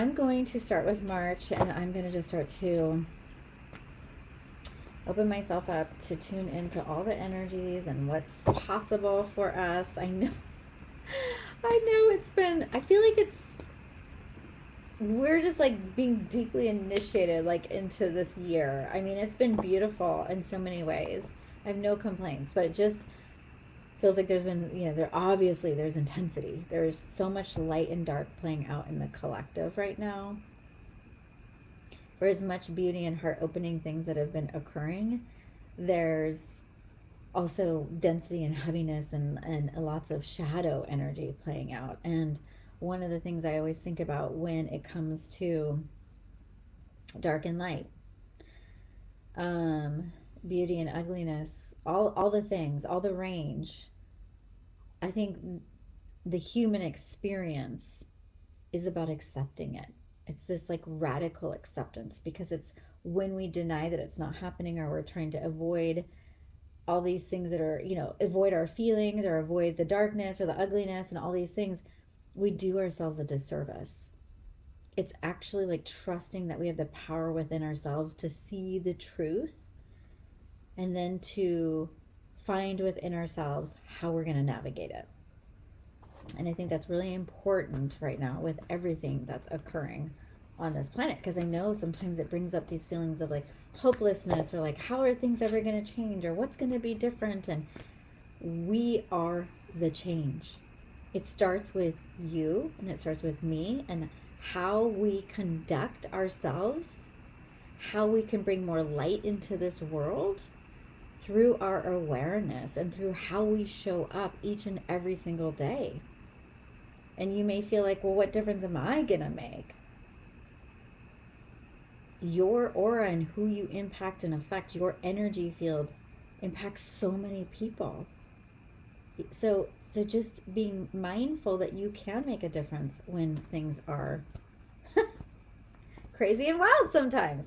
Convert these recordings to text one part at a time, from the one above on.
I'm going to start with March, and I'm going to just start to open myself up to tune into all the energies and what's possible for us. I know I feel like we're just like being deeply initiated like into this year. I mean, it's been beautiful in so many ways. I have no complaints, but it just feels like there's been, there's intensity. There's so much light and dark playing out in the collective right now. For as much beauty and heart opening things that have been occurring, there's also density and heaviness and lots of shadow energy playing out. And one of the things I always think about when it comes to dark and light, beauty and ugliness, all the things, all the range, I think the human experience is about accepting it. It's this like radical acceptance, because it's when we deny that it's not happening, or we're trying to avoid all these things that are, avoid our feelings or avoid the darkness or the ugliness and all these things, we do ourselves a disservice. It's actually like trusting that we have the power within ourselves to see the truth, and then to find within ourselves how we're going to navigate it. And I think that's really important right now with everything that's occurring on this planet, because I know sometimes it brings up these feelings of like hopelessness, or like, how are things ever going to change, or what's going to be different? And we are the change. It starts with you, and it starts with me, and how we conduct ourselves, how we can bring more light into this world through our awareness and through how we show up each and every single day. And you may feel like, well, what difference am I going to make? Your aura and who you impact and affect, your energy field impacts so many people. So just being mindful that you can make a difference when things are crazy and wild sometimes.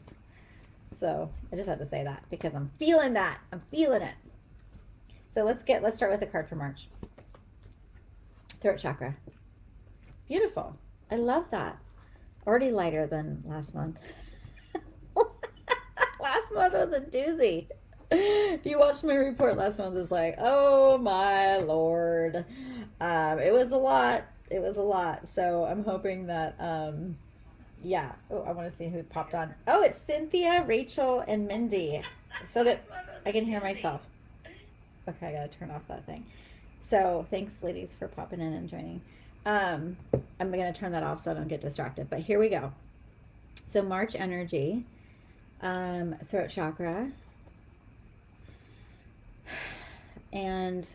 So I just had to say that because I'm feeling that. I'm feeling it. So let's start with the card for March. Throat chakra. Beautiful. I love that. Already lighter than last month. Last month was a doozy. If you watched my report last month, it's like, oh my Lord. It was a lot. It was a lot. So I'm hoping that, yeah. Oh, I want to see who popped on. Oh, it's Cynthia, Rachel, and Mindy. So that I can hear myself. Okay, I gotta turn off that thing. So thanks, ladies, for popping in and joining. I'm gonna turn that off so I don't get distracted. But here we go. So March energy, throat chakra, and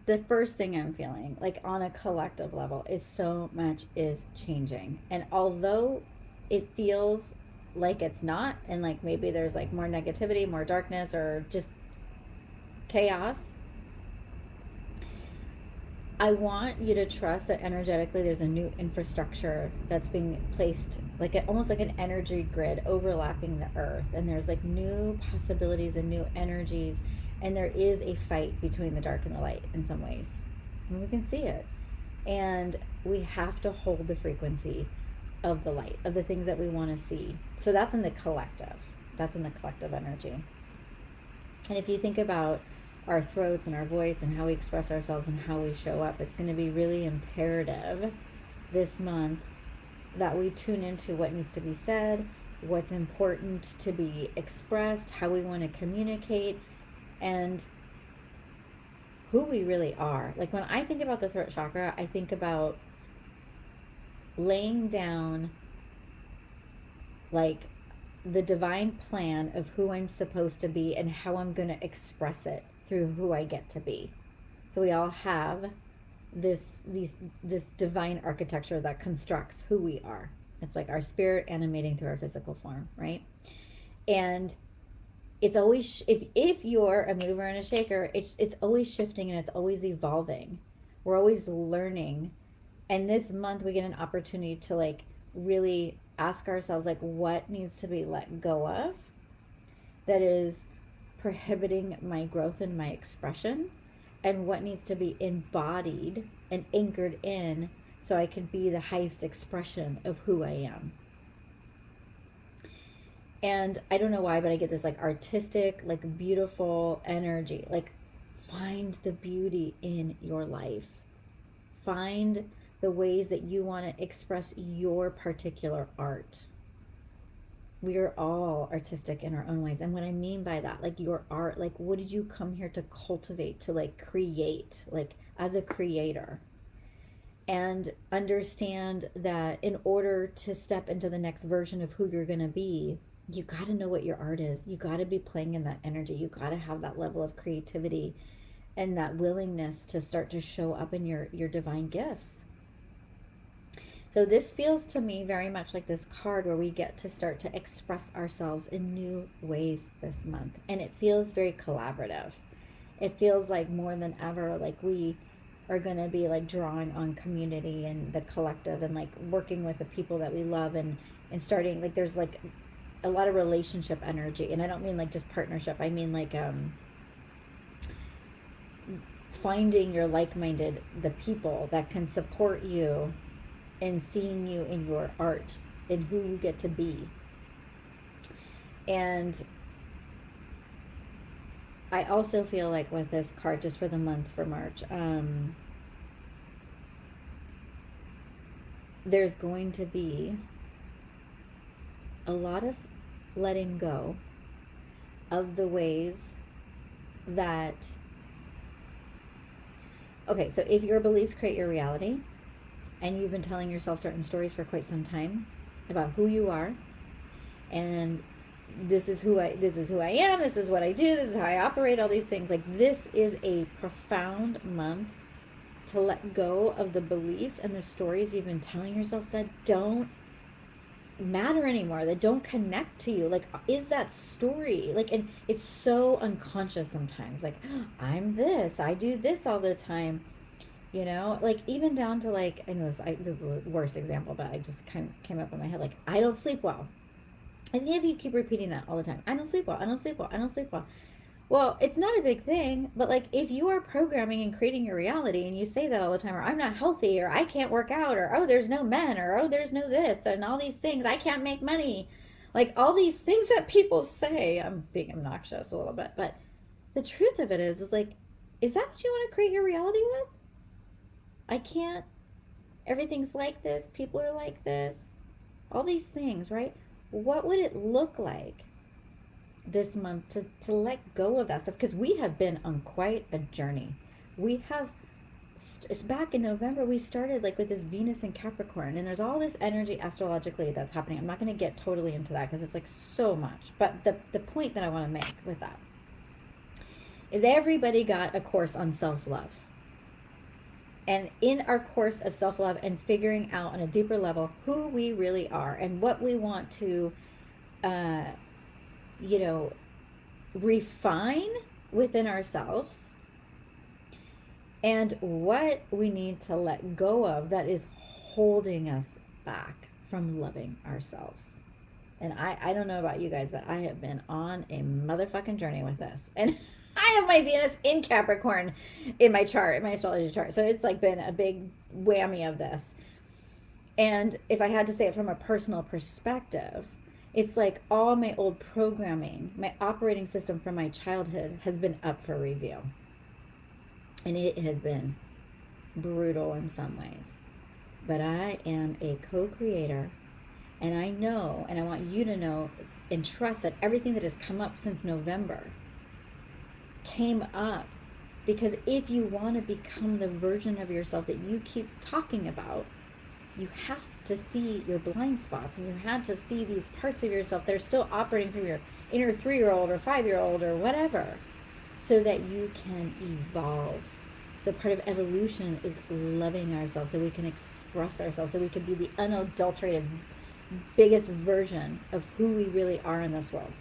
the first thing I'm feeling, like on a collective level, is so much is changing. And although it feels like it's not, and like maybe there's like more negativity, more darkness, or just chaos, I want you to trust that energetically there's a new infrastructure that's being placed, like almost like an energy grid overlapping the earth. And there's like new possibilities and new energies. And there is a fight between the dark and the light in some ways. And we can see it. And we have to hold the frequency of the light, of the things that we want to see. So that's in the collective. That's in the collective energy. And if you think about our throats and our voice and how we express ourselves and how we show up, it's going to be really imperative this month that we tune into what needs to be said, what's important to be expressed, how we want to communicate, and who we really are. Like when I think about the throat chakra, I think about laying down like the divine plan of who I'm supposed to be and how I'm going to express it through who I get to be. So we all have this divine architecture that constructs who we are. It's like our spirit animating through our physical form, right? And it's always, if you're a mover and a shaker, it's always shifting and it's always evolving. We're always learning. And this month we get an opportunity to like really ask ourselves like what needs to be let go of that is prohibiting my growth and my expression, and what needs to be embodied and anchored in so I can be the highest expression of who I am. And I don't know why, but I get this like artistic, like beautiful energy. Like, find the beauty in your life. Find the ways that you want to express your particular art. We are all artistic in our own ways. And what I mean by that, like your art, like what did you come here to cultivate, to like create, like as a creator? And understand that in order to step into the next version of who you're going to be, you got to know what your art is. You got to be playing in that energy. You got to have that level of creativity and that willingness to start to show up in your divine gifts. So this feels to me very much like this card where we get to start to express ourselves in new ways this month. And it feels very collaborative. It feels like more than ever, like we are going to be like drawing on community and the collective and like working with the people that we love and starting, like there's like a lot of relationship energy. And I don't mean like just partnership. I mean like finding your like-minded, the people that can support you and seeing you in your art and who you get to be. And I also feel like with this card, just for the month for March, there's going to be a lot of letting go of the ways that, okay, so if your beliefs create your reality, and you've been telling yourself certain stories for quite some time about who you are, and this is who I am, this is what I do, this is how I operate, all these things. Like, this is a profound month to let go of the beliefs and the stories you've been telling yourself that don't matter anymore, that don't connect to you. Like, is that story like, and it's so unconscious sometimes, like, oh, I'm this, I do this all the time. You know, like even down to like, I know this is the worst example, but I just kind of came up in my head. Like, I don't sleep well. And if you keep repeating that all the time, I don't sleep well, I don't sleep well, I don't sleep well. Well, it's not a big thing, but like if you are programming and creating your reality and you say that all the time, or I'm not healthy, or I can't work out, or oh, there's no men, or oh, there's no this, and all these things, I can't make money. Like all these things that people say, I'm being obnoxious a little bit, but the truth of it is like, is that what you want to create your reality with? I can't, everything's like this, people are like this, all these things, right? What would it look like this month to let go of that stuff? Because we have been on quite a journey. We have, back in November, we started like with this Venus in Capricorn, and there's all this energy astrologically that's happening. I'm not going to get totally into that because it's like so much. But the point that I want to make with that is everybody got a course on self-love. And in our course of self-love and figuring out on a deeper level who we really are and what we want to, you know, refine within ourselves, and what we need to let go of that is holding us back from loving ourselves. And I don't know about you guys, but I have been on a motherfucking journey with this. And I have my Venus in Capricorn in my chart, in my astrology chart. So it's like been a big whammy of this. And if I had to say it from a personal perspective, it's like all my old programming, my operating system from my childhood has been up for review. And it has been brutal in some ways. But I am a co-creator, and I know, and I want you to know and trust that everything that has come up since November came up because if you want to become the version of yourself that you keep talking about, you have to see your blind spots, and you had to see these parts of yourself that are still operating from your inner 3-year-old or 5-year-old or whatever, so that you can evolve. So part of evolution is loving ourselves so we can express ourselves, so we can be the unadulterated biggest version of who we really are in this world.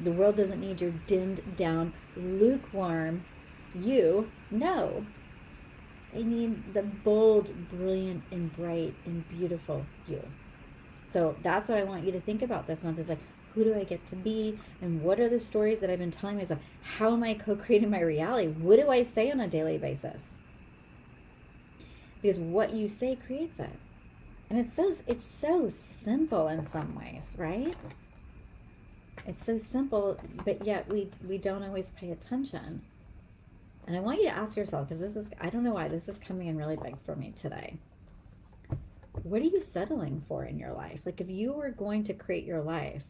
The world doesn't need your dimmed down, lukewarm you. No. They need the bold, brilliant, and bright, and beautiful you. So that's what I want you to think about this month, is like, who do I get to be? And what are the stories that I've been telling myself? How am I co-creating my reality? What do I say on a daily basis? because what you say creates it. And it's so simple in some ways, right? It's so simple, but yet we don't always pay attention. And I want you to ask yourself, because this is, I don't know why this is coming in really big for me today. What are you settling for in your life? Like, if you were going to create your life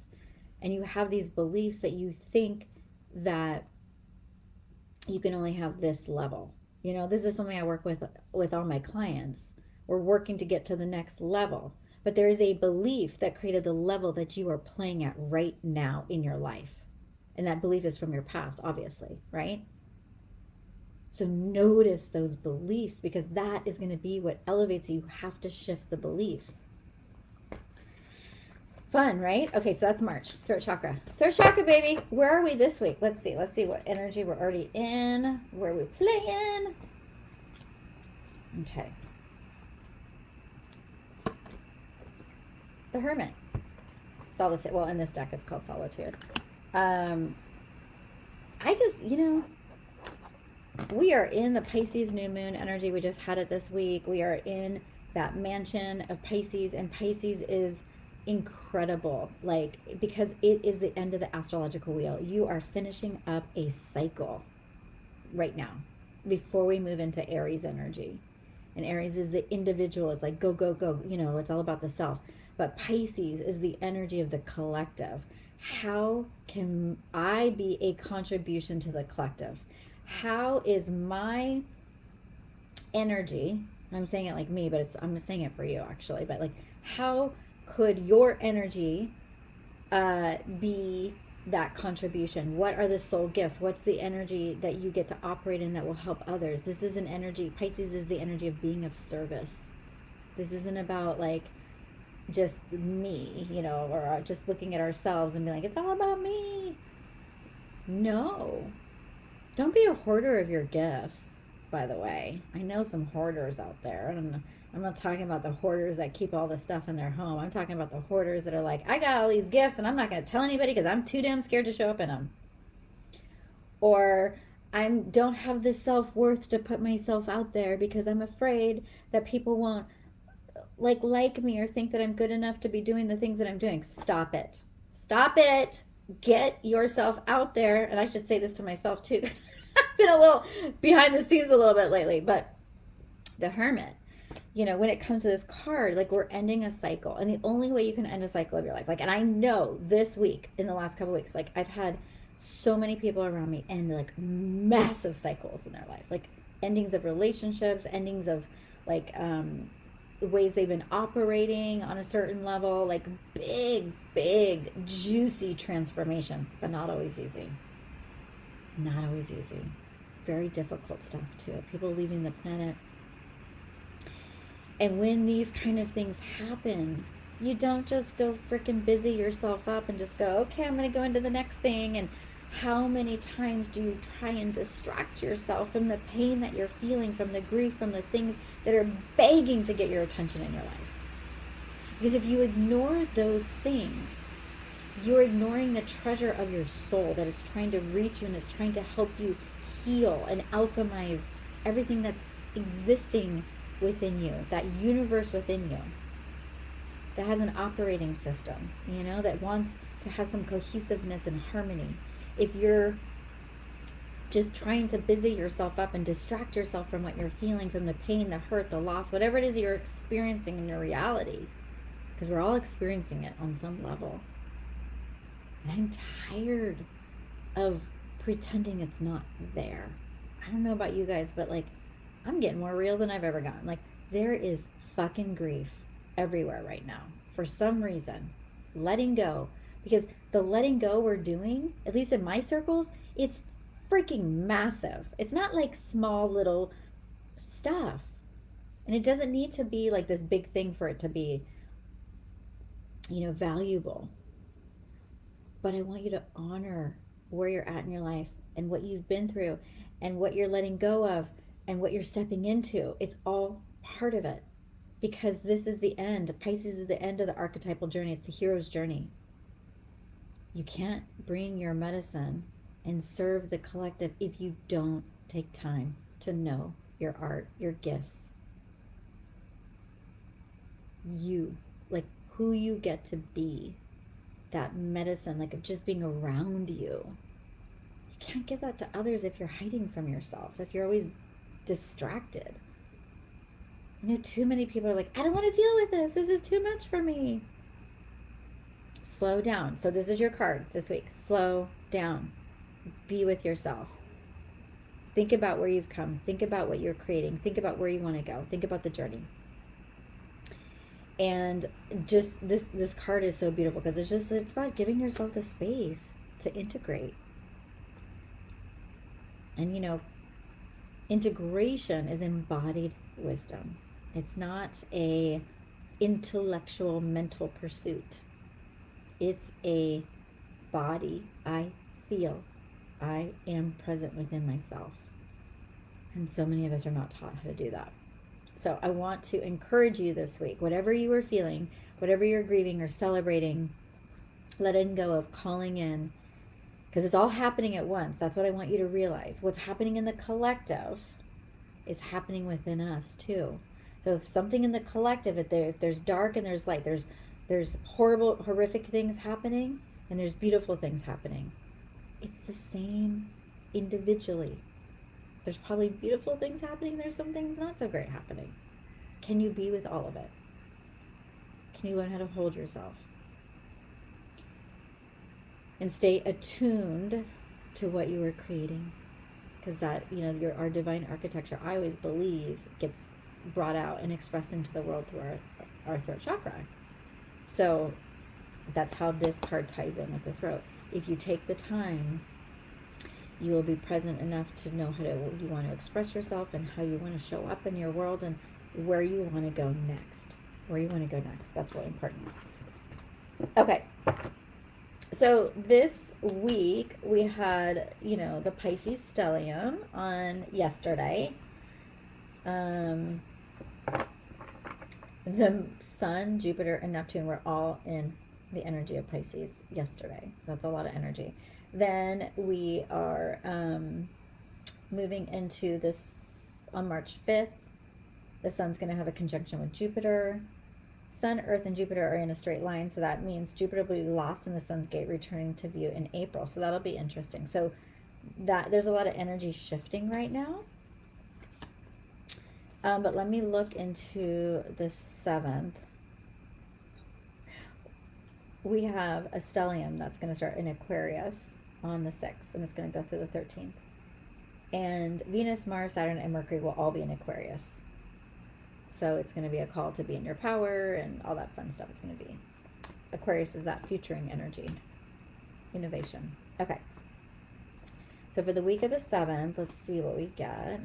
and you have these beliefs that you think that you can only have this level. You know, this is something I work with all my clients. We're working to get to the next level. But there is a belief that created the level that you are playing at right now in your life. And that belief is from your past, obviously, right? So notice those beliefs, because that is going to be what elevates you. You have to shift the beliefs. Fun, right? Okay, so that's March. Throat chakra. Throat chakra, baby. Where are we this week? Let's see. Let's see what energy we're already in. Where are we playing? Okay. The Hermit. Solitude. Well, in this deck, it's called Solitude. I just, we are in the Pisces new moon energy. We just had it this week. We are in that mansion of Pisces, and Pisces is incredible, like, because it is the end of the astrological wheel. You are finishing up a cycle right now before we move into Aries energy. And Aries is the individual. It's like go, go, go. It's all about the self. But Pisces is the energy of the collective. How can I be a contribution to the collective? How is my energy, I'm saying it like me, but I'm saying it for you actually, but like, how could your energy be that contribution? What are the soul gifts? What's the energy that you get to operate in that will help others? This is an energy. Pisces is the energy of being of service. This isn't about like just me, or just looking at ourselves and being like, it's all about me. No. Don't be a hoarder of your gifts, by the way. I know some hoarders out there. I'm not talking about the hoarders that keep all the stuff in their home. I'm talking about the hoarders that are like, I got all these gifts and I'm not going to tell anybody because I'm too damn scared to show up in them. Or I don't have the self-worth to put myself out there because I'm afraid that people won't like me or think that I'm good enough to be doing the things that I'm doing. Stop it. Stop it. Get yourself out there. And I should say this to myself too, because I've been a little behind the scenes a little bit lately. But the Hermit, when it comes to this card, like, we're ending a cycle. And the only way you can end a cycle of your life, like, and I know this week, in the last couple of weeks, like, I've had so many people around me end like massive cycles in their life, like endings of relationships, endings of like ways they've been operating on a certain level, like big juicy transformation, but not always easy. Not always easy. Very difficult stuff too. People leaving the planet. And when these kind of things happen, you don't just go freaking busy yourself up and just go, okay, I'm going to go into the next thing. And how many times do you try and distract yourself from the pain that you're feeling, from the grief, from the things that are begging to get your attention in your life? Because if you ignore those things, you're ignoring the treasure of your soul that is trying to reach you and is trying to help you heal and alchemize everything that's existing within you, that universe within you, that has an operating system, that wants to have some cohesiveness and harmony. If you're just trying to busy yourself up and distract yourself from what you're feeling, from the pain, the hurt, the loss, whatever it is you're experiencing in your reality, because we're all experiencing it on some level. And I'm tired of pretending it's not there. I don't know about you guys, but like, I'm getting more real than I've ever gotten. Like, there is fucking grief everywhere right now for some reason. Letting go. Because the letting go we're doing, at least in my circles, it's freaking massive. It's not like small little stuff. And it doesn't need to be like this big thing for it to be, valuable. But I want you to honor where you're at in your life and what you've been through and what you're letting go of and what you're stepping into. It's all part of it, because this is the end. Pisces is the end of the archetypal journey. It's the hero's journey. You can't bring your medicine and serve the collective if you don't take time to know your art, your gifts. you, like who you get to be, that medicine, like of just being around you. You can't give that to others if you're hiding from yourself, if you're always distracted. You know, too many people are like, I don't want to deal with this. This is too much for me. Slow down. So this is your card this week. Slow down. Be with yourself. Think about where you've come. Think about what you're creating. Think about where you want to go. Think about the journey. And just this card is so beautiful because it's about giving yourself the space to integrate. And you know, integration is embodied wisdom. It's not a intellectual mental pursuit. It's a body. I feel. I am present within myself. And so many of us are not taught how to do that. So I want to encourage you this week, whatever you are feeling, whatever you're grieving or celebrating, letting go of, calling in, because it's all happening at once. That's what I want you to realize. What's happening in the collective is happening within us too. So if something in the collective, if there's dark and there's light, there's horrible, horrific things happening, and there's beautiful things happening. It's the same individually. There's probably beautiful things happening. There's some things not so great happening. Can you be with all of it? Can you learn how to hold yourself? And stay attuned to what you are creating. Because that, you know, our divine architecture, I always believe, gets brought out and expressed into the world through our throat chakra. So that's how this card ties in with the throat. If you take the time, you will be present enough to know how you want to express yourself and how you want to show up in your world and where you want to go next. Where you want to go next. That's really important. Okay. So this week we had, you know, the Pisces Stallion on yesterday. The Sun, Jupiter, and Neptune were all in the energy of Pisces yesterday. So that's a lot of energy. Then we are moving into this on March 5th. The Sun's going to have a conjunction with Jupiter. Sun, Earth, and Jupiter are in a straight line, so that means Jupiter will be lost in the Sun's gate, returning to view in April. So that'll be interesting. So that there's a lot of energy shifting right now. But let me look into the 7th. We have a stellium that's going to start in Aquarius on the 6th, and it's going to go through the 13th. And Venus, Mars, Saturn, and Mercury will all be in Aquarius. So it's going to be a call to be in your power and all that fun stuff. It's going to be. Aquarius is that futuring energy, innovation. Okay. So for the week of the 7th, let's see what we get.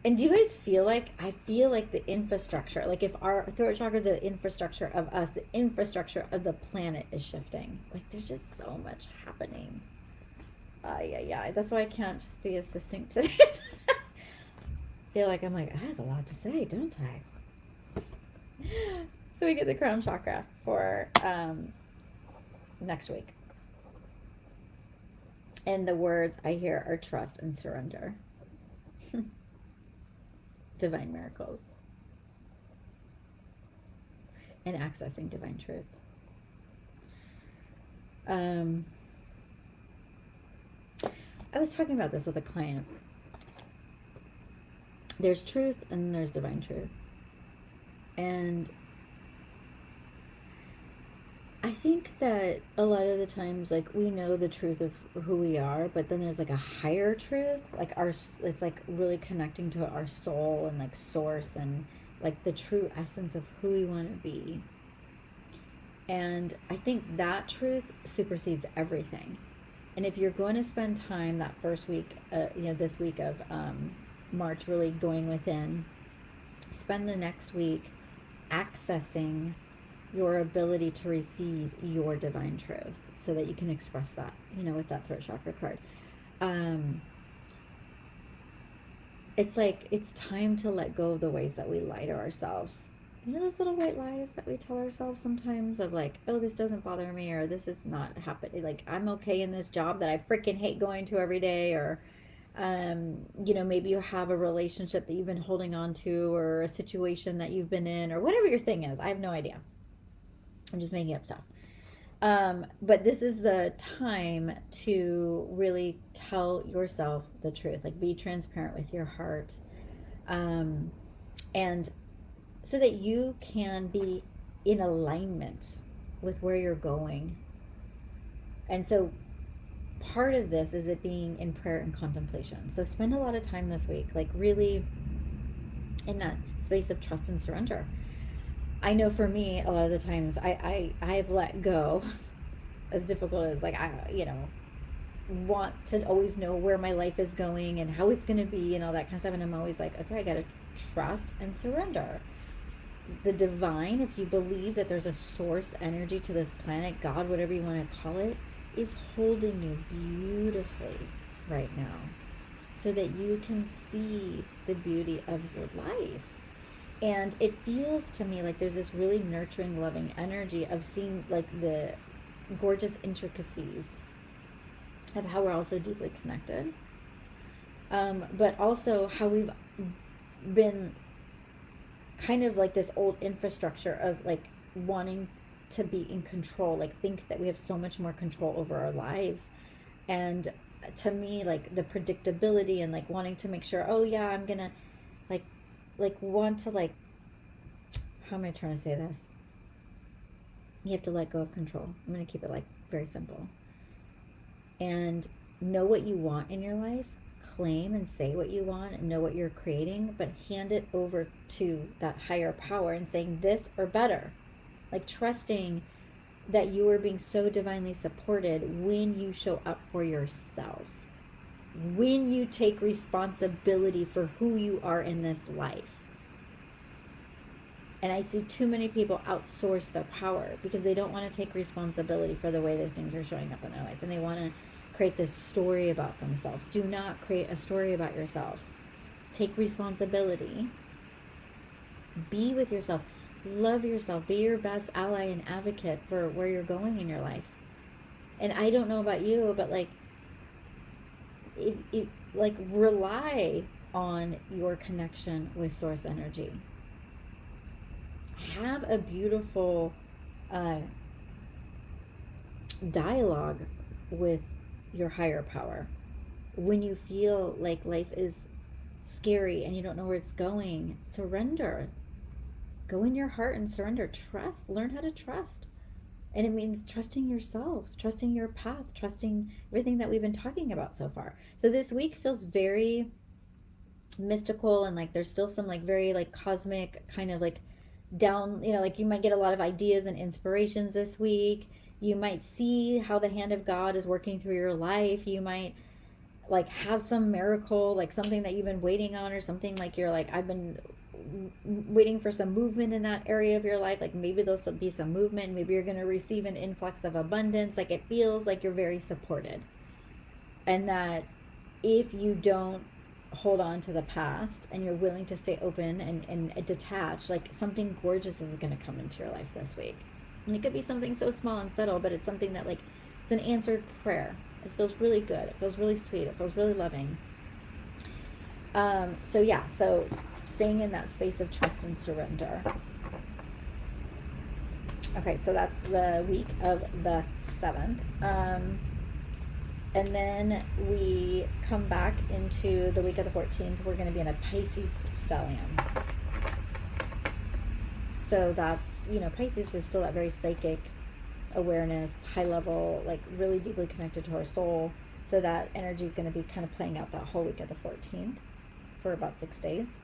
And do you guys feel like, I feel like the infrastructure, like if our throat chakra is the infrastructure of us, the infrastructure of the planet is shifting. Like there's just so much happening. Yeah. That's why I can't just be as succinct today. I feel like I'm like, I have a lot to say, don't I? So we get the crown chakra for next week. And the words I hear are trust and surrender. Divine miracles. And accessing divine truth. I was talking about this with a client. There's truth and there's divine truth. And I think that a lot of the times, like, we know the truth of who we are, but then there's like a higher truth, like it's like really connecting to our soul and like source and like the true essence of who we want to be. And I think that truth supersedes everything. And if you're going to spend time that first week, this week of March, really going within, spend the next week accessing your ability to receive your divine truth so that you can express that, with that throat chakra card. It's like, it's time to let go of the ways that we lie to ourselves. Those little white lies that we tell ourselves sometimes of like, oh, this doesn't bother me, or this is not happening. Like, I'm okay in this job that I freaking hate going to every day, or You know, maybe you have a relationship that you've been holding on to, or a situation that you've been in, or whatever your thing is. I have no idea. I'm just making up stuff. But this is the time to really tell yourself the truth, like be transparent with your heart. Um, and so that you can be in alignment with where you're going. And so part of this is it being in prayer and contemplation. So spend a lot of time this week, like really in that space of trust and surrender. I know for me, a lot of the times I've let go, as difficult as like, you know, want to always know where my life is going and how it's going to be and all that kind of stuff. And I'm always like, okay, I got to trust and surrender. The divine, if you believe that there's a source energy to this planet, God, whatever you want to call it, is holding you beautifully right now so that you can see the beauty of your life. And it feels to me like there's this really nurturing, loving energy of seeing like the gorgeous intricacies of how we're all so deeply connected, but also how we've been kind of like this old infrastructure of like wanting to be in control, like think that we have so much more control over our lives. And to me, like the predictability and like wanting to make sure, oh yeah, I'm gonna like want to like, how am I trying to say this? You have to let go of control. I'm gonna keep it like very simple. And know what you want in your life, claim and say what you want and know what you're creating, but hand it over to that higher power and saying this or better. Like trusting that you are being so divinely supported when you show up for yourself, when you take responsibility for who you are in this life. And I see too many people outsource their power because they don't want to take responsibility for the way that things are showing up in their life. And they want to create this story about themselves. Do not create a story about yourself. Take responsibility. Be with yourself. Love yourself. Be your best ally and advocate for where you're going in your life. And I don't know about you, but like, like rely on your connection with source energy. Have a beautiful dialogue with your higher power. When you feel like life is scary and you don't know where it's going, surrender. Go in your heart and surrender. Trust. Learn how to trust. And it means trusting yourself, trusting your path, trusting everything that we've been talking about so far. So this week feels very mystical, and like there's still some like very like cosmic kind of like down, you know, like you might get a lot of ideas and inspirations this week. You might see how the hand of God is working through your life. You might like have some miracle, like something that you've been waiting on, or something like you're like, I've been waiting for some movement in that area of your life. Like maybe there'll be some movement. Maybe you're going to receive an influx of abundance. Like it feels like you're very supported. And that if you don't hold on to the past and you're willing to stay open and detached, like something gorgeous is going to come into your life this week. And it could be something so small and subtle, but it's something that like it's an answered prayer. It feels really good. It feels really sweet. It feels really loving. So yeah, so staying in that space of trust and surrender. Okay, so that's the week of the 7th. And then we come back into the week of the 14th. We're going to be in a Pisces Stallion. So that's, you know, Pisces is still that very psychic awareness, high level, like really deeply connected to our soul. So that energy is going to be kind of playing out that whole week of the 14th for about 6 days.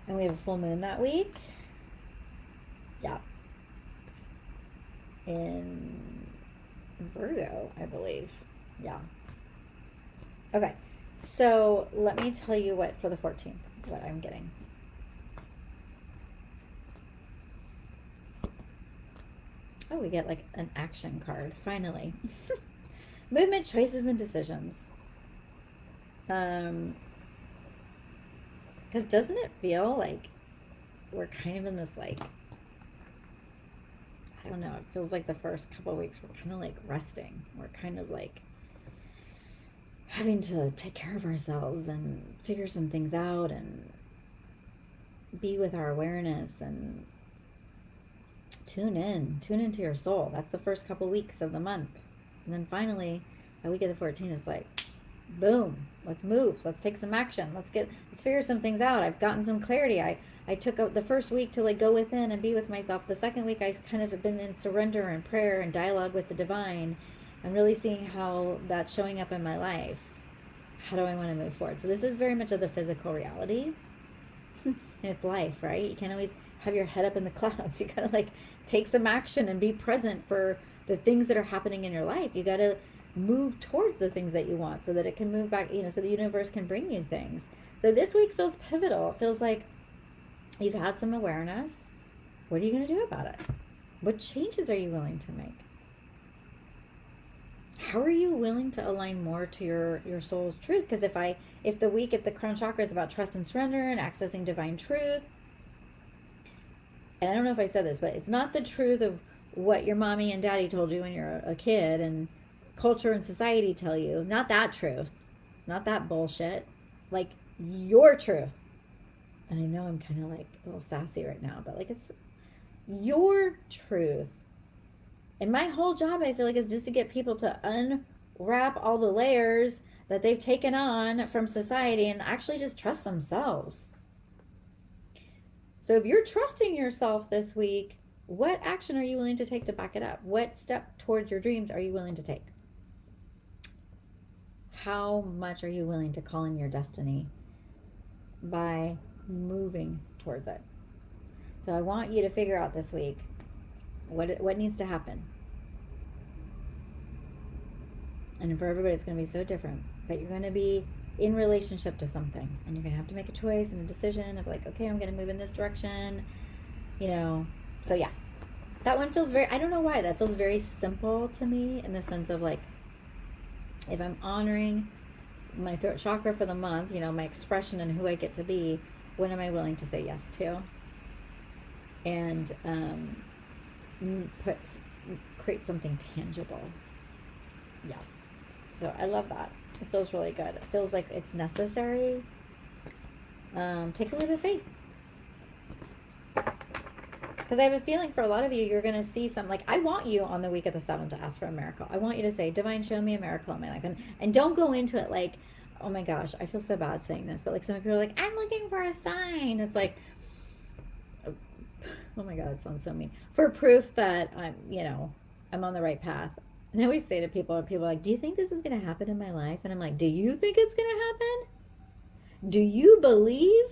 And we have a full moon that week. Yeah. In Virgo, I believe. Yeah. Okay. So let me tell you what for the 14th, what I'm getting. Oh, we get like an action card, finally. Movement, choices, and decisions. Because doesn't it feel like we're kind of in this like, I don't know, it feels like the first couple of weeks we're kind of like resting. We're kind of like having to take care of ourselves and figure some things out and be with our awareness and tune into your soul. That's the first couple weeks of the month. And then finally, by week of the 14th, it's like, boom, let's move. Let's take some action. Let's figure some things out. I've gotten some clarity. I took out the first week to like go within and be with myself. The second week, I kind of have been in surrender and prayer and dialogue with the divine. I'm really seeing how that's showing up in my life. How do I want to move forward? So this is very much of the physical reality. And it's life, right? You can't always have your head up in the clouds. You gotta like take some action and be present for the things that are happening in your life. You gotta move towards the things that you want so that it can move back, so the universe can bring you things. So this week feels pivotal. It feels like you've had some awareness. What are you going to do about it? What changes are you willing to make? How are you willing to align more to your soul's truth? Because if the crown chakra is about trust and surrender and accessing divine truth, and I don't know if I said this, but it's not the truth of what your mommy and daddy told you when you're a kid and culture and society tell you, not that truth, not that bullshit, like your truth. And I know I'm kind of like a little sassy right now, but like it's your truth. And my whole job, I feel like, is just to get people to unwrap all the layers that they've taken on from society and actually just trust themselves. So if you're trusting yourself this week, what action are you willing to take to back it up? What step towards your dreams are you willing to take? How much are you willing to call in your destiny by moving towards it? So I want you to figure out this week what needs to happen. And for everybody, it's going to be so different. But you're going to be in relationship to something. And you're going to have to make a choice and a decision of like, okay, I'm going to move in this direction. So yeah. That one feels I don't know why, that feels very simple to me in the sense of like, if I'm honoring my throat chakra for the month, my expression and who I get to be, what am I willing to say yes to? And create something tangible. Yeah. So I love that. It feels really good. It feels like it's necessary. Take a leap of faith. Because I have a feeling for a lot of you, you're going to see some, like, I want you on the week of the 7th to ask for a miracle. I want you to say, divine, show me a miracle in my life. And don't go into it like, oh my gosh, I feel so bad saying this. But like some people are like, I'm looking for a sign. It's like, oh my God, it sounds so mean. For proof that I'm on the right path. And I always say to people are like, do you think this is going to happen in my life? And I'm like, do you think it's going to happen? Do you believe?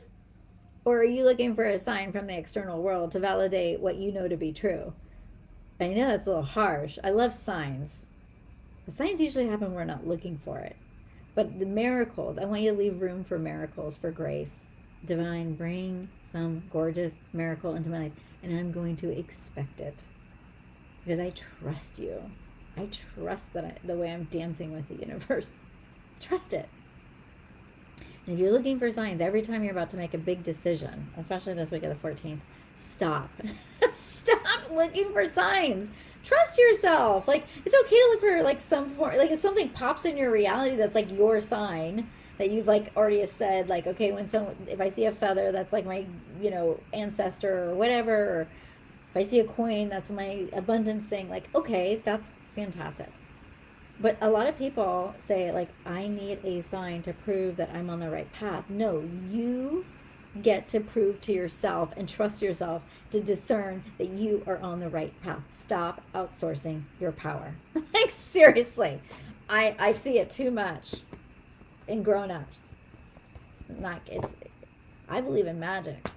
Or are you looking for a sign from the external world to validate what you know to be true? I know that's a little harsh. I love signs. But signs usually happen when we're not looking for it. But the miracles, I want you to leave room for miracles, for grace. Divine, bring some gorgeous miracle into my life. And I'm going to expect it. Because I trust you. I trust the way I'm dancing with the universe. Trust it. And if you're looking for signs every time you're about to make a big decision, especially this week of the 14th, stop. Stop looking for signs. Trust yourself. Like, it's okay to look for like some form, like if something pops in your reality that's like your sign that you've like already said, like, okay, if I see a feather, that's like my, ancestor or whatever, or if I see a coin, that's my abundance thing. Like, okay, that's fantastic. But a lot of people say, like, I need a sign to prove that I'm on the right path. No, you get to prove to yourself and trust yourself to discern that you are on the right path. Stop outsourcing your power. Like, seriously, I see it too much in grown-ups. I believe in magic.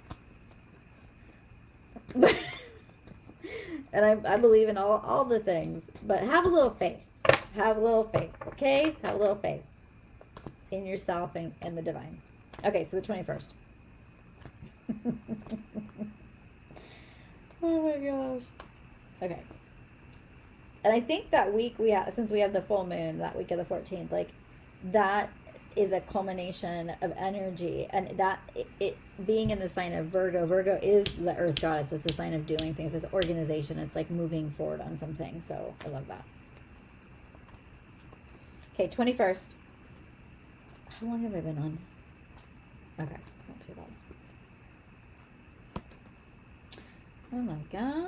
And I believe in all the things. But have a little faith. Have a little faith, okay? Have a little faith in yourself and the divine. Okay, so the 21st. Oh my gosh. Okay. And I think that week since we have the full moon, that week of the 14th, like that is a culmination of energy. And that it being in the sign of Virgo. Virgo is the earth goddess. It's a sign of doing things. It's organization. It's like moving forward on something. So I love that. Okay, 21st. How long have I been on? Okay, not too bad. Oh my god.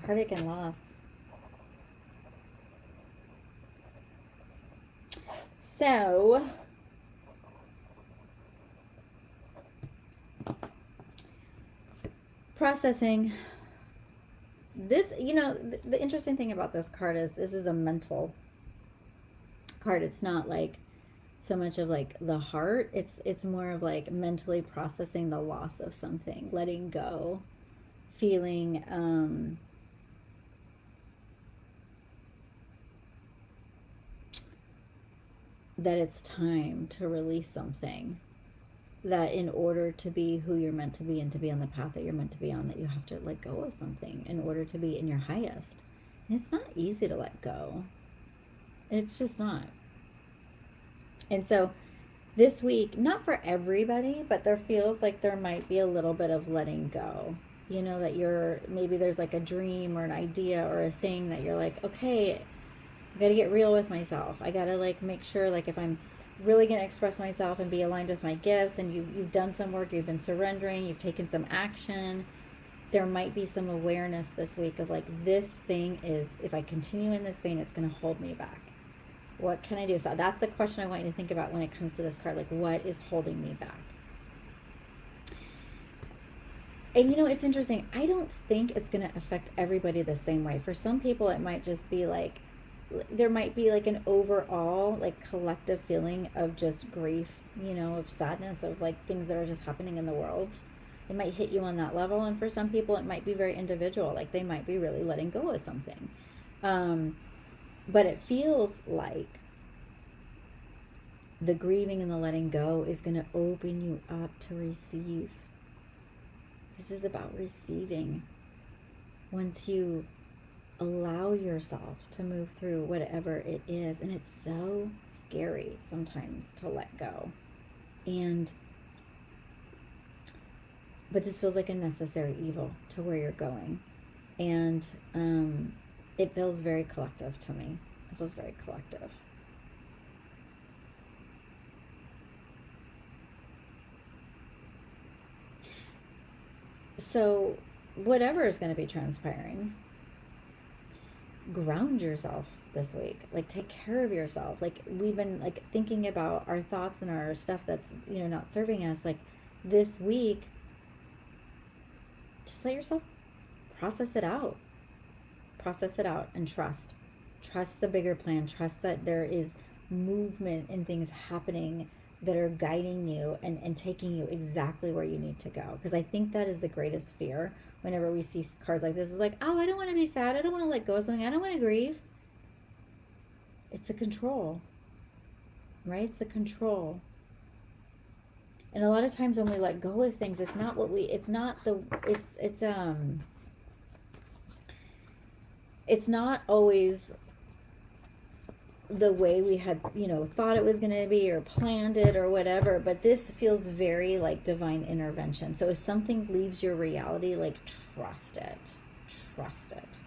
Heartache and loss. So, processing. This, the interesting thing about this card is this is a mental card. It's not like so much of like the heart. It's more of like mentally processing the loss of something, letting go, feeling that it's time to release something, that in order to be who you're meant to be and to be on the path that you're meant to be on, that you have to let go of something in order to be in your highest. And it's not easy to let go. It's just not. And so this week, not for everybody, but there feels like there might be a little bit of letting go. That maybe there's like a dream or an idea or a thing that you're like, okay, I got to get real with myself. I got to like make sure, like, if I'm really going to express myself and be aligned with my gifts, and you've done some work, you've been surrendering, you've taken some action, there might be some awareness this week of like, this thing is, if I continue in this vein, it's going to hold me back. What can I do? So that's the question I want you to think about when it comes to this card. Like, what is holding me back? And it's interesting. I don't think it's going to affect everybody the same way. For some people, it might just be like, there might be like an overall like collective feeling of just grief, of sadness, of like things that are just happening in the world. It might hit you on that level. And for some people, it might be very individual. Like they might be really letting go of something. But it feels like the grieving and the letting go is going to open you up to receive. This is about receiving. Once you allow yourself to move through whatever it is, and it's so scary sometimes to let go. But this feels like a necessary evil to where you're going. And it feels very collective to me. It feels very collective. So whatever is going to be transpiring, ground yourself this week. Like, take care of yourself. Like, we've been like thinking about our thoughts and our stuff that's not serving us. Like, this week, just let yourself process it out and trust the bigger plan. Trust that there is movement and things happening that are guiding you and taking you exactly where you need to go. Because I think that is the greatest fear whenever we see cards like this. Is like, oh, I don't want to be sad, I don't want to let go of something, I don't want to grieve. It's the control, right? It's the control. And a lot of times when we let go of things, it's not always the way we had, thought it was going to be or planned it or whatever. But this feels very like divine intervention. So if something leaves your reality, like, trust it.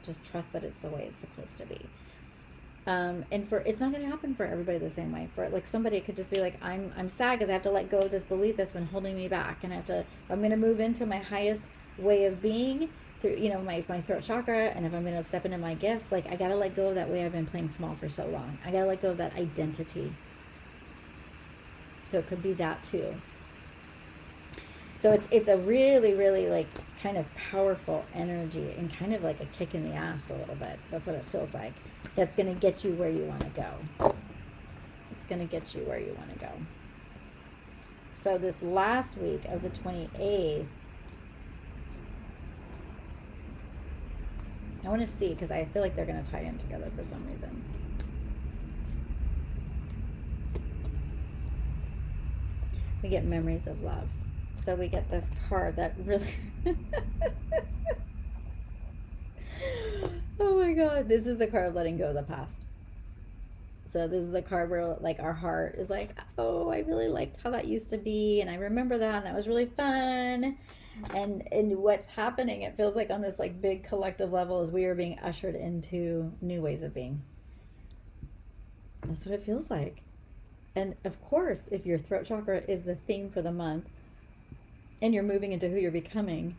Just trust that it's the way it's supposed to be. And it's not going to happen for everybody the same way. For like somebody could just be like, I'm sad because I have to let go of this belief that's been holding me back, and I'm going to move into my highest way of being through my throat chakra. And if I'm going to step into my gifts, like, I got to let go of that way I've been playing small for so long. I got to let go of that identity. So it could be that too. So it's a really, really like kind of powerful energy, and kind of like a kick in the ass a little bit. That's what it feels like. That's going to get you where you want to go. It's going to get you where you want to go. So this last week of the 28th, I want to see, because I feel like they're going to tie in together for some reason. We get memories of love. So we get this card that really... Oh my God. This is the card of letting go of the past. So this is the card where like our heart is like, oh, I really liked how that used to be, and I remember that, and that was really fun. And what's happening, it feels like on this like big collective level, is we are being ushered into new ways of being. That's what it feels like. And of course, if your throat chakra is the theme for the month and you're moving into who you're becoming,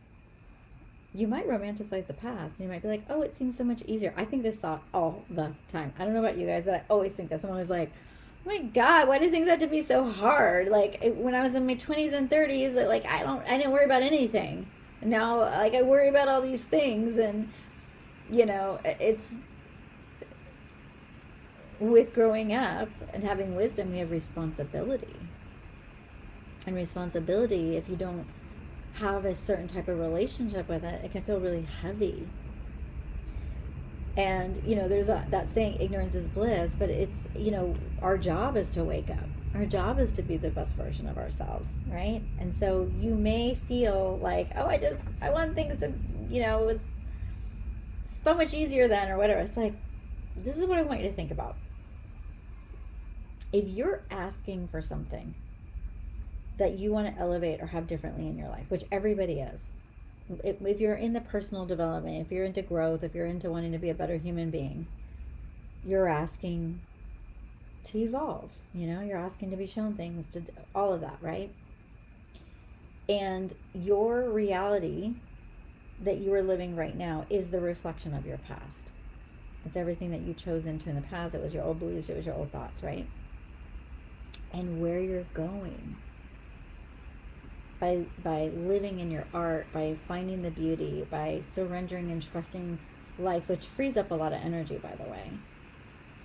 you might romanticize the past. You might be like, oh, it seems so much easier. I think this thought all the time. I don't know about you guys, but I always think this. I'm always like, oh my God, why do things have to be so hard? Like when I was in my 20s and 30s, like I didn't worry about anything. Now, like I worry about all these things. And, it's with growing up and having wisdom, we have responsibility. And responsibility, if you don't have a certain type of relationship with it, it can feel really heavy. And, there's that saying, ignorance is bliss, but it's, our job is to wake up. Our job is to be the best version of ourselves, right? And so you may feel like, oh, I want things to, it was so much easier then or whatever. It's like, this is what I want you to think about. If you're asking for something that you want to elevate or have differently in your life, which everybody is, if you're in the personal development, if you're into growth, if you're into wanting to be a better human being, you're asking to evolve, you're asking to be shown things, to all of that, right? And your reality that you are living right now is the reflection of your past. It's everything that you chose into in the past. It was your old beliefs, it was your old thoughts, right? And where you're going by living in your art, by finding the beauty, by surrendering and trusting life, which frees up a lot of energy, by the way,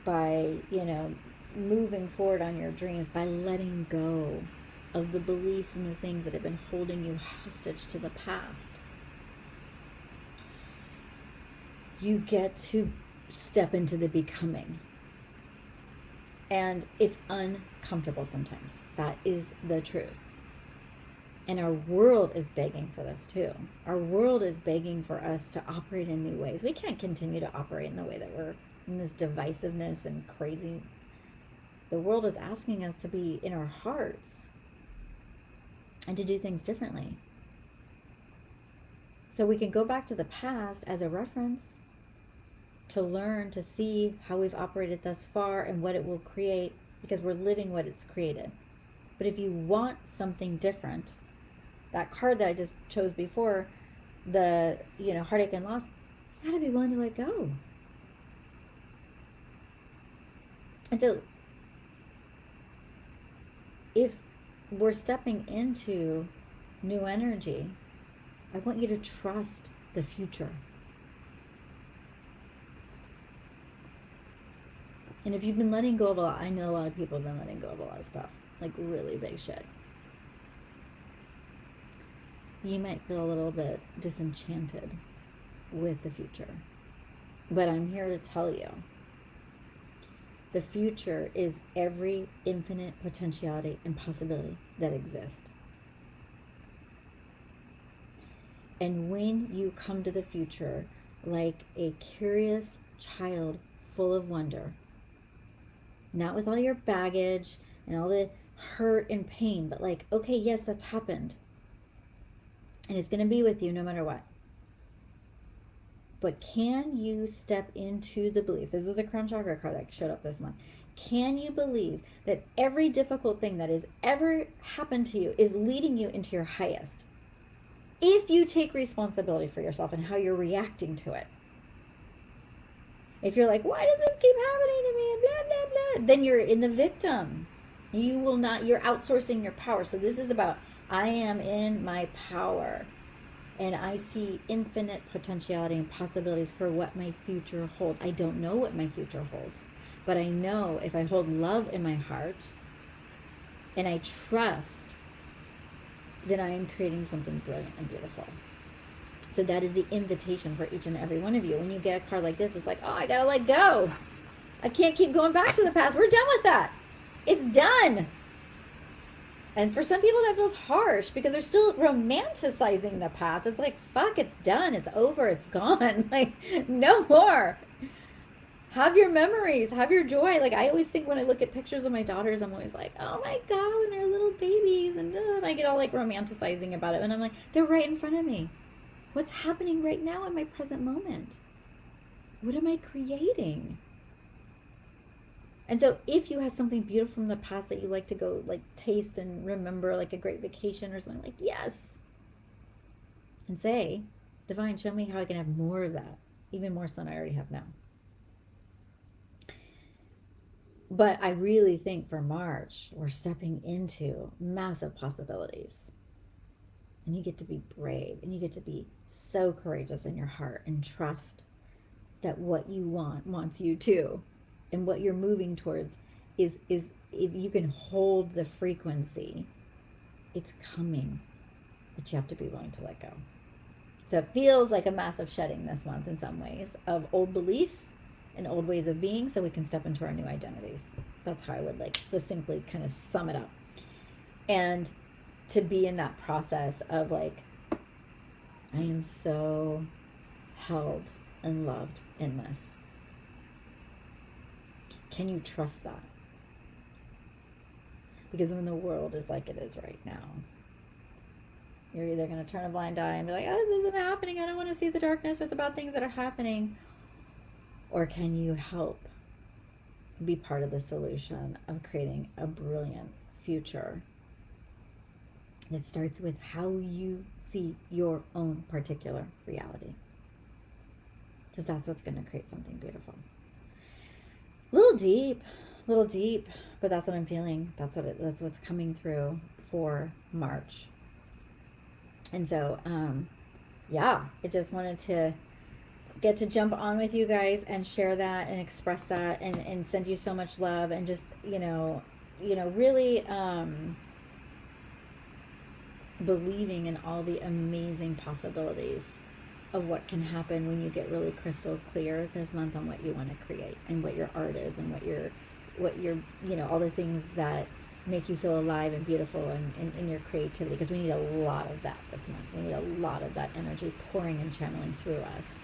by moving forward on your dreams, by letting go of the beliefs and the things that have been holding you hostage to the past, you get to step into the becoming. And it's uncomfortable sometimes. That is the truth. And our world is begging for this too. Our world is begging for us to operate in new ways. We can't continue to operate in the way that we're in, this divisiveness and crazy. The world is asking us to be in our hearts and to do things differently. So we can go back to the past as a reference to learn, to see how we've operated thus far and what it will create, because we're living what it's created. But if you want something different, that card that I just chose before, the, heartache and loss, you gotta be willing to let go. And so if we're stepping into new energy, I want you to trust the future. And if you've been letting go of a lot, I know a lot of people have been letting go of a lot of stuff, like really big shit. You might feel a little bit disenchanted with the future. But I'm here to tell you, the future is every infinite potentiality and possibility that exists. And when you come to the future like a curious child full of wonder, not with all your baggage and all the hurt and pain, but like, okay, yes, that's happened. And it's going to be with you no matter what. But can you step into the belief? This is the Crown Chakra card that showed up this month. Can you believe that every difficult thing that has ever happened to you is leading you into your highest? If you take responsibility for yourself and how you're reacting to it. If you're like, why does this keep happening to me? Blah, blah, blah. Then you're in the victim. You will not, you're outsourcing your power. So this is about, I am in my power. And I see infinite potentiality and possibilities for what my future holds. I don't know what my future holds. But I know if I hold love in my heart and I trust, then I am creating something brilliant and beautiful. So that is the invitation for each and every one of you. When you get a card like this, it's like, oh, I gotta let go. I can't keep going back to the past. We're done with that. It's done. And for some people that feels harsh because they're still romanticizing the past. It's like, fuck, it's done. It's over. It's gone. Like, no more. Have your memories. Have your joy. Like, I always think when I look at pictures of my daughters, I'm always like, oh my God, when they're little babies. And I get all like romanticizing about it. And I'm like, they're right in front of me. What's happening right now in my present moment? What am I creating? And so if you have something beautiful from the past that you like to go like taste and remember, like a great vacation or something, like, yes, and say, divine, show me how I can have more of that, even more so than I already have now. But I really think for March, we're stepping into massive possibilities. And you get to be brave, and you get to be so courageous in your heart and trust that what you want wants you too. And what you're moving towards is if you can hold the frequency, it's coming. But you have to be willing to let go. So it feels like a massive shedding this month in some ways of old beliefs and old ways of being, so we can step into our new identities. That's how I would like succinctly kind of sum it up. And to be in that process of like, I am so held and loved in this. Can you trust that? Because when the world is like it is right now, you're either going to turn a blind eye and be like, oh, this isn't happening, I don't want to see the darkness or the bad things that are happening. Or can you help be part of the solution of creating a brilliant future that starts with how you see your own particular reality? Because that's what's going to create something beautiful. A little deep, but that's what I'm feeling. That's what's coming through for March. And so, yeah, I just wanted to get to jump on with you guys and share that and express that and send you so much love and just, really believing in all the amazing possibilities of what can happen when you get really crystal clear this month on what you want to create and what your art is and what your all the things that make you feel alive and beautiful and in your creativity, because we need a lot of that this month. We need a lot of that energy pouring and channeling through us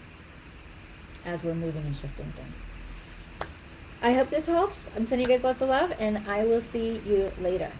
as we're moving and shifting things. I hope this helps. I'm sending you guys lots of love, and I will see you later.